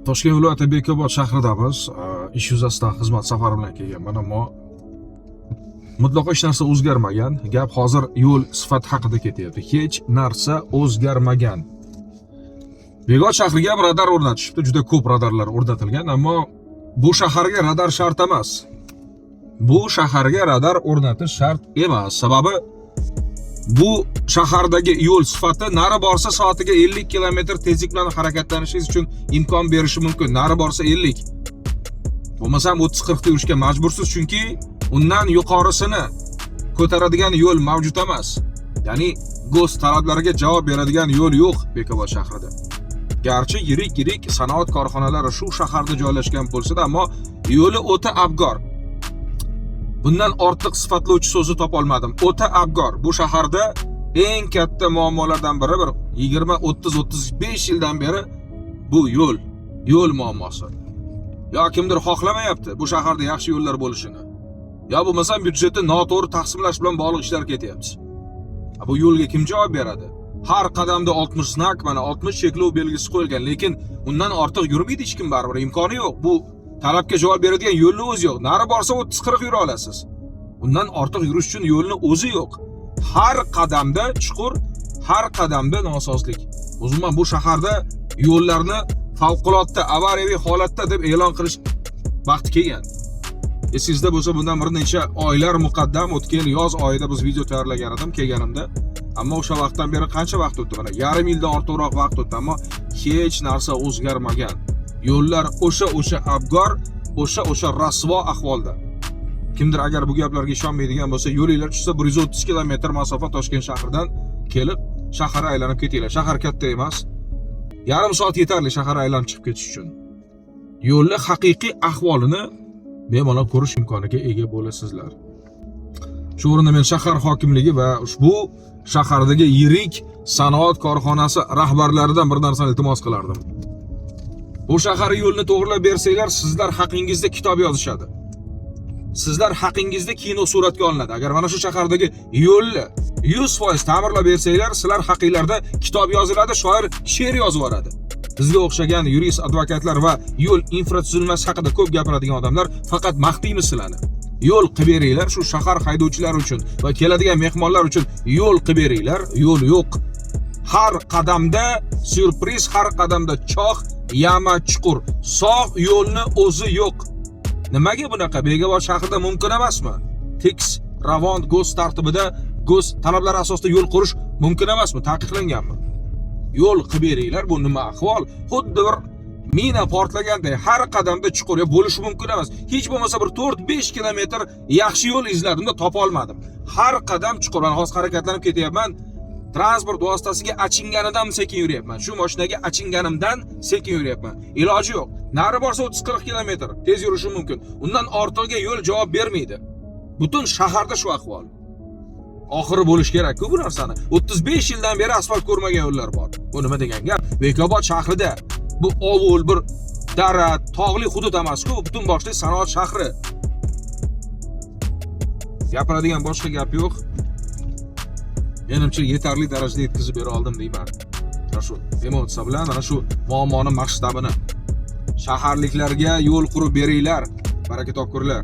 Toshkent viloyati Bekobod shahridamiz. Ish yuzasidan xizmat safari bilan kelganman, ammo mutlaqo hech narsa o'zgarmagan. Gap hozir yo'l sifati haqida ketyapti. Hech narsa o'zgarmagan. Bekobod shahriga radar o'rnatishibdi. Juda ko'p radarlar o'rnatilgan, ammo bu shaharga radar shart emas. Bu shaharga radar o'rnatish shart emas. Sababi bu shahardagi yo'l sifati nari borsa soatiga 50 km tezlik bilan harakatlanish uchun imkon berishi mumkin. Nari borsa 50. Bo'lmasam 30-40 ta yurishga majbursiz, chunki undan yuqorisini ko'taradigan yo'l mavjud emas. Ya'ni GO'z talablariga javob beradigan yo'l yo'q Bekobod shahrida. Garchi yirik sanoat korxonalari shu shaharda joylashgan bo'lsa-da, ammo yo'li o'ta abgor. Bundan ortiq sifatlovchi so'zni topa olmadim. O'ta abgor. Bu shaharda eng katta muammolardan biri bir 20, 30, 35 yildan beri bu yo'l muammosi. Yo kimdir xohlamayapti bu shaharda yaxshi yo'llar bo'lishini. Yo bo'lmasa byudjetni noto'g'ri taqsimlash bilan bog'liq ishlar ketyapti. Bu yo'lga kim javob beradi? Har qadamda 60 znak, mana 60 cheklov belgisi qo'yilgan, lekin undan ortiq yurmaydi hech kim baribir. Imkoni yo'q. Bu talabga javob beradigan yo'lni o'zi yo'q. Nari borsa 30-40 yura olasiz. Undan ortiq yurish uchun yo'lni o'zi yo'q. Har qadamda chuqur, har qadamda nosozlik. O'zimman bu shaharda yo'llarni favqulodda avariyaviy holatda deb e'lon qilish vaqti kelgan. Esingizda bo'lsa, bundan bir necha oylar muqaddam o'tgan yoz oyida biz video tayyorlagan edim kelganimda. Ammo o'sha vaqtdan beri qancha vaqt o'tdi? Mana yarim yildan ortiqroq vaqt o'tdi, ammo hech narsa o'zgarmagan. Yo'llar o'sha abgor, o'sha rasvo ahvolda. Kimdir agar bu gaplarga ishonmaydigan bo'lsa, yo'linglar tushsa 130 km masofa Toshkent shahridan kelib shahar aylanib ketinglar. Shahar katta emas. Yarim soat yetarli shahar aylanib chiqib ketish uchun. Yo'lni haqiqiy ahvolini bemalol ko'rish imkoniga ega bo'lasizlar. Shu o'rinda men shahar hokimligi va ushbu shahardagi yirik sanoat korxonasi rahbarlaridan bir narsani iltimos qilardim. Bu shahar yo'lni to'g'rilab bersanglar, sizlar haqingizda kitob yozishadi. Sizlar haqingizda kino suratga olinadi. Agar mana shu shahardagi yo'lni 100% ta'mirlab bersanglar, sizlar haqingizda kitob yoziladi, shoir she'r yozib yuboradi. Bizga o'xshagan yurist, advokatlar va yo'l infratuzilmasi haqida ko'p gapiradigan odamlar faqat maqtaymiz sizlarni. Yo'l qilib beringlar shu shahar haydovchilari uchun va keladigan mehmonlar uchun yo'l qilib beringlar. Yo'l yo'q. Har qadamda syurpriz, har qadamda choq, yama, chuqur. Sog' yo'lni o'zi yo'q. Nimaga bunaqa? Bekobod shahrida mumkin emasmi? Tekis, ravon, GO'z tartibida, GO'z talablari asosida yo'l qurish mumkin emasmi? Taqiqlanganmi? Yo'l qilib beringlar. Bu nima ahvol? Xuddi bir mina portlaganday har qadamda chuqur bo'lishi mumkin emas. Hech bo'lmasa bir 4-5 kilometr yaxshi yo'l izladimda topa olmadim. Har qadam chuqur. Men hozir harakatlanib ketyapman. Transport vositasiga achinganidan sekin yuryapman. Shu mashinaga achinganimdan sekin yuryapman. Iloji yo'q. Nari borsa 30-40 km tez yurishi mumkin. Undan ortig'iga yo'l javob bermaydi. Butun shaharda shu ahvol. Oxiri bo'lish kerak-ku bu narsani. 35 yildan beri asfalt ko'rmagan yo'llar bor. Bu nima degan gap? Bekobod shahrida bu ovul bir dara, tog'li hudud emas-ku, butun boshli sanoat shahri. Gapiradigan boshqa gap yo'q. Menimcha yetarli darajada yetkazib bera oldim deyman. Mana shu emotsiya bilan mana shu muammoning masshtabini shaharliklarga yo'l qurib beringlar. Baraka topkurlar.